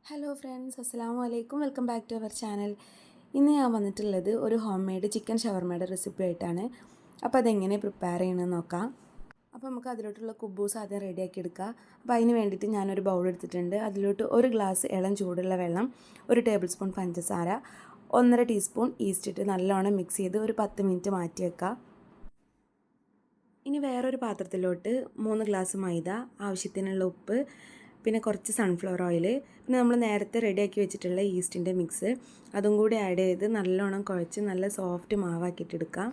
Hello friends, അസ്സലാമു അലൈക്കും. Welcome back to our channel. ഇന്ന് ഞാൻ വന്നിട്ടുള്ളത് ഒരു ഹോം മെയ്ഡ് ചിക്കൻ ഷവർമയുടെ റെസിപ്പി ആയിട്ടാണ്. അപ്പോൾ അതെങ്ങനെ പ്രിപ്പയർ ചെയ്യണമെന്ന് നോക്കാം. അപ്പോൾ നമുക്ക് അതിലോട്ടുള്ള കുബൂസ് ആദ്യം റെഡിയാക്കി എടുക്കുക. അപ്പോൾ അതിന് വേണ്ടിയിട്ട് ഞാനൊരു ബൗൾ എടുത്തിട്ടുണ്ട്. അതിലോട്ട് ഒരു ഗ്ലാസ് ഇളം ചൂടുള്ള വെള്ളം, 1 ടേബിൾ സ്പൂൺ പഞ്ചസാര, 1.5 ടീസ്പൂൺ ഈസ്റ്റ് ഇട്ട് നല്ലോണം മിക്സ് ചെയ്ത് ഒരു 10 മിനിറ്റ് മാറ്റി വെക്കുക. ഇനി വേറൊരു പാത്രത്തിലോട്ട് 3 ഗ്ലാസ് മൈദ, ആവശ്യത്തിനുള്ള ഉപ്പ്, പിന്നെ കുറച്ച് സൺഫ്ലവർ ഓയിൽ, പിന്നെ നമ്മൾ നേരത്തെ റെഡിയാക്കി വെച്ചിട്ടുള്ള ഈസ്റ്റിൻ്റെ മിക്സ് അതും കൂടി ആഡ് ചെയ്ത് നല്ലോണം കുഴച്ച് നല്ല സോഫ്റ്റ് മാവാക്കിയിട്ടെടുക്കാം.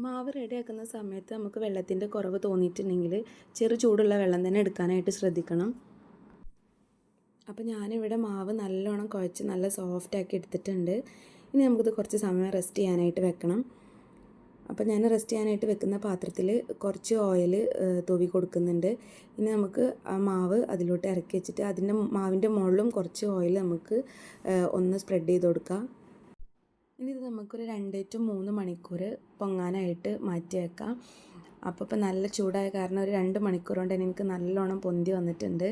മാവ് റെഡിയാക്കുന്ന സമയത്ത് നമുക്ക് വെള്ളത്തിൻ്റെ കുറവ് തോന്നിയിട്ടുണ്ടെങ്കിൽ ചെറു ചൂടുള്ള വെള്ളം തന്നെ എടുക്കാനായിട്ട് ശ്രദ്ധിക്കണം. അപ്പോൾ ഞാനിവിടെ മാവ് നല്ലോണം കുഴച്ച് നല്ല സോഫ്റ്റാക്കി എടുത്തിട്ടുണ്ട്. ഇനി നമുക്കിത് കുറച്ച് സമയം റെസ്റ്റ് ചെയ്യാനായിട്ട് വെക്കണം. അപ്പോൾ ഞാൻ റെസ്റ്റ് ചെയ്യാനായിട്ട് വെക്കുന്ന പാത്രത്തിൽ കുറച്ച് ഓയിൽ തൂവി കൊടുക്കുന്നുണ്ട്. ഇനി നമുക്ക് ആ മാവ് അതിലോട്ട് ഇറക്കി വെച്ചിട്ട് അതിൻ്റെ മാവിൻ്റെ മുകളിലും കുറച്ച് ഓയിൽ നമുക്ക് ഒന്ന് സ്പ്രെഡ് ചെയ്ത് കൊടുക്കാം. ഇനി ഇത് നമുക്കൊരു 2 to 3 മണിക്കൂർ പൊങ്ങാനായിട്ട് മാറ്റി വെക്കാം. അപ്പോൾ നല്ല ചൂടായ കാരണം ഒരു 2 മണിക്കൂർ കൊണ്ട് തന്നെ എനിക്ക് നല്ലോണം പൊന്തി വന്നിട്ടുണ്ട്.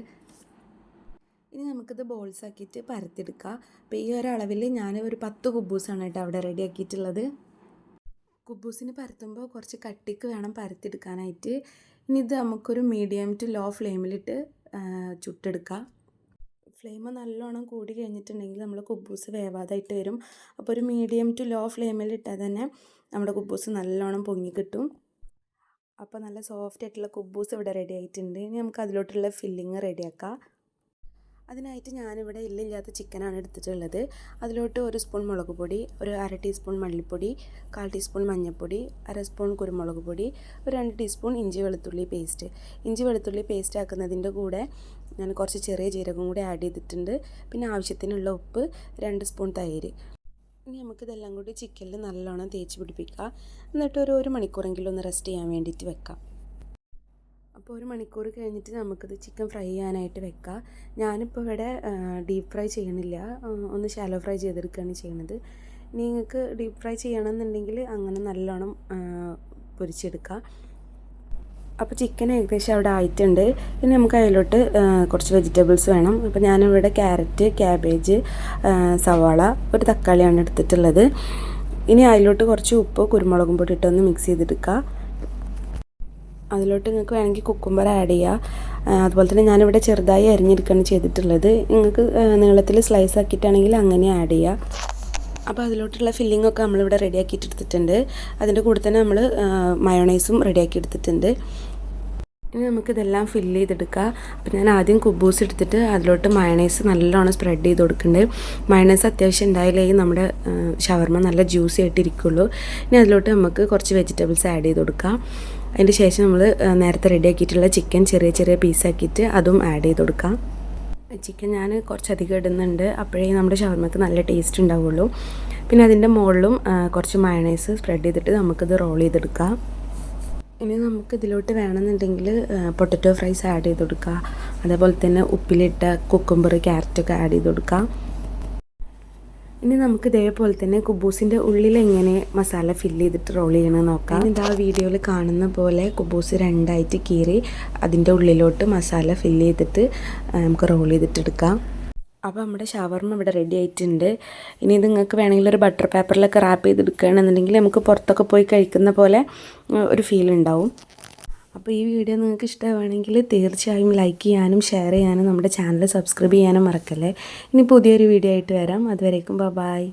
ഇനി നമുക്കിത് ബോൾസ് ആക്കിയിട്ട് പരത്തിയെടുക്കാം. അപ്പോൾ ഈ ഒരളവിൽ ഞാൻ ഒരു 10 കുബൂസാണ് കേട്ടോ അവിടെ റെഡിയാക്കിയിട്ടുള്ളത്. കുബൂസിന് പരത്തുമ്പോൾ കുറച്ച് കട്ടിക്ക് വേണം പരത്തിയെടുക്കാനായിട്ട്. ഇനി ഇത് നമുക്കൊരു മീഡിയം ടു ലോ ഫ്ലെയിമിലിട്ട് ചുട്ടെടുക്കാം. ഫ്ലെയിം നല്ലോണം കൂടി കഴിഞ്ഞിട്ടുണ്ടെങ്കിൽ നമ്മൾ കുബൂസ് വേവാതായിട്ട് വരും. അപ്പോൾ ഒരു മീഡിയം ടു ലോ ഫ്ലെയിമിലിട്ടാൽ തന്നെ നമ്മുടെ കുബൂസ് നല്ലോണം പൊങ്ങി കിട്ടും. അപ്പോൾ നല്ല സോഫ്റ്റ് ആയിട്ടുള്ള കുബൂസ് ഇവിടെ റെഡി ആയിട്ടുണ്ട്. ഇനി നമുക്ക് അതിലോട്ടുള്ള ഫില്ലിങ് റെഡിയാക്കാം. അതിനായിട്ട് ഞാനിവിടെ എല്ലില്ലാത്ത ചിക്കനാണ് എടുത്തിട്ടുള്ളത്. അതിലോട്ട് 1 സ്പൂൺ മുളക് പൊടി, ഒരു 1/2 ടീസ്പൂൺ മല്ലിപ്പൊടി, 1/4 ടീസ്പൂൺ മഞ്ഞൾപ്പൊടി, 1/2 സ്പൂൺ കുരുമുളക് പൊടി, ഒരു 2 ടീസ്പൂൺ ഇഞ്ചി വെളുത്തുള്ളി പേസ്റ്റ് ആക്കുന്നതിൻ്റെ കൂടെ ഞാൻ കുറച്ച് ചെറിയ ജീരകം കൂടി ആഡ് ചെയ്തിട്ടുണ്ട്. പിന്നെ ആവശ്യത്തിനുള്ള ഉപ്പ്, 2 സ്പൂൺ തൈര്. ഇനി നമുക്കിതെല്ലാം കൂടി ചിക്കനിൽ നല്ലോണം തേച്ച് പിടിപ്പിക്കുക. എന്നിട്ട് ഒരു 1 മണിക്കൂറെങ്കിലും ഒന്ന് റെസ്റ്റ് ചെയ്യാൻ വേണ്ടിയിട്ട് വെക്കാം. അപ്പോൾ 1 മണിക്കൂർ കഴിഞ്ഞിട്ട് നമുക്കിത് ചിക്കൻ ഫ്രൈ ചെയ്യാനായിട്ട് വെക്കാം. ഞാനിപ്പോൾ ഇവിടെ ഡീപ്പ് ഫ്രൈ ചെയ്യണില്ല, ഒന്ന് ഷാലോ ഫ്രൈ ചെയ്തെടുക്കുകയാണ് ചെയ്യുന്നത്. നിങ്ങൾക്ക് ഡീപ്പ് ഫ്രൈ ചെയ്യണമെന്നുണ്ടെങ്കിൽ അങ്ങനെ നല്ലോണം പൊരിച്ചെടുക്കാം. അപ്പോൾ ചിക്കൻ ഏകദേശം അവിടെ ആയിട്ടുണ്ട്. ഇനി നമുക്ക് അതിലോട്ട് കുറച്ച് വെജിറ്റബിൾസ് വേണം. അപ്പോൾ ഞാനിവിടെ ക്യാരറ്റ്, ക്യാബേജ്, സവാള, ഒരു തക്കാളിയാണ് എടുത്തിട്ടുള്ളത്. ഇനി അതിലോട്ട് കുറച്ച് ഉപ്പ്, കുരുമുളകും പൊടി ഇട്ടൊന്ന് മിക്സ് ചെയ്തെടുക്കുക. അതിലോട്ട് നിങ്ങൾക്ക് വേണമെങ്കിൽ കുക്കുംബർ ആഡ് ചെയ്യുക. അതുപോലെ തന്നെ ഞാനിവിടെ ചെറുതായി അരിഞ്ഞെടുക്കുകയാണ് ചെയ്തിട്ടുള്ളത്. നിങ്ങൾക്ക് നീളത്തിൽ സ്ലൈസ് ആക്കിയിട്ടാണെങ്കിൽ അങ്ങനെ ആഡ് ചെയ്യുക. അപ്പോൾ അതിലോട്ടുള്ള ഫില്ലിങ്ങൊക്കെ നമ്മളിവിടെ റെഡിയാക്കിയിട്ട് എടുത്തിട്ടുണ്ട്. അതിൻ്റെ കൂടെ തന്നെ നമ്മൾ മയോണൈസും റെഡിയാക്കി എടുത്തിട്ടുണ്ട്. ഇനി നമുക്കിതെല്ലാം ഫില്ല് ചെയ്തെടുക്കുക. അപ്പോൾ ഞാൻ ആദ്യം കുബൂസ് എടുത്തിട്ട് അതിലോട്ട് മയണൈസ് നല്ലോണം സ്പ്രെഡ് ചെയ്ത് കൊടുക്കുന്നുണ്ട്. മയണൈസ് അത്യാവശ്യം ഉണ്ടായാലേ നമ്മുടെ ഷവർമ നല്ല ജ്യൂസി ആയിട്ട് ഇരിക്കുള്ളൂ. ഇനി അതിലോട്ട് നമുക്ക് കുറച്ച് വെജിറ്റബിൾസ് ആഡ് ചെയ്ത് കൊടുക്കാം. അതിന് ശേഷം നമ്മൾ നേരത്തെ റെഡിയാക്കിയിട്ടുള്ള ചിക്കൻ ചെറിയ ചെറിയ പീസാക്കിയിട്ട് അതും ആഡ് ചെയ്ത് കൊടുക്കാം. ചിക്കൻ ഞാൻ കുറച്ചധികം ഇടുന്നുണ്ട്, അപ്പോഴേ നമ്മുടെ ഷവർമയ്ക്ക് നല്ല ടേസ്റ്റ് ഉണ്ടാവുള്ളൂ. പിന്നെ അതിൻ്റെ മുകളിലും കുറച്ച് മയണൈസ് സ്പ്രെഡ് ചെയ്തിട്ട് നമുക്കിത് റോൾ ചെയ്തെടുക്കാം. ഇനി നമുക്ക് ഇതിലോട്ട് വേണമെന്നുണ്ടെങ്കിൽ പൊട്ടറ്റോ ഫ്രൈസ് ആഡ് ചെയ്ത് കൊടുക്കുക. അതേപോലെ തന്നെ ഉപ്പിലിട്ട കുക്കുംബർ, ക്യാരറ്റൊക്കെ ആഡ് ചെയ്ത് കൊടുക്കാം. ഇനി നമുക്ക് ഇതേപോലെ തന്നെ കുബൂസിൻ്റെ ഉള്ളിൽ എങ്ങനെ മസാല ഫില്ല് ചെയ്തിട്ട് റോൾ ചെയ്യണമെന്ന് നോക്കാം. ഇതാ വീഡിയോയിൽ കാണുന്ന പോലെ കുബൂസ് 2ആയിട്ട് കീറി അതിൻ്റെ ഉള്ളിലോട്ട് മസാല ഫില്ല് ചെയ്തിട്ട് നമുക്ക് റോൾ ചെയ്തിട്ടെടുക്കാം. അപ്പോൾ നമ്മുടെ ഷവർമ ഇവിടെ റെഡി ആയിട്ടുണ്ട്. ഇനി ഇത് നിങ്ങൾക്ക് വേണമെങ്കിൽ ഒരു ബട്ടർ പേപ്പറിലൊക്കെ റാപ്പ് ചെയ്തെടുക്കുകയാണെന്നുണ്ടെങ്കിൽ നമുക്ക് പുറത്തൊക്കെ പോയി കഴിക്കുന്ന പോലെ ഒരു ഫീൽ ഉണ്ടാവും. അപ്പോൾ ഈ വീഡിയോ നിങ്ങൾക്ക് ഇഷ്ടമാണെങ്കിൽ തീർച്ചയായും ലൈക്ക് ചെയ്യാനും ഷെയർ ചെയ്യാനും നമ്മുടെ ചാനൽ സബ്സ്ക്രൈബ് ചെയ്യാനും മറക്കല്ലേ. ഇനി പുതിയൊരു വീഡിയോ ആയിട്ട് വരാം. അതുവരേക്കും ബൈ.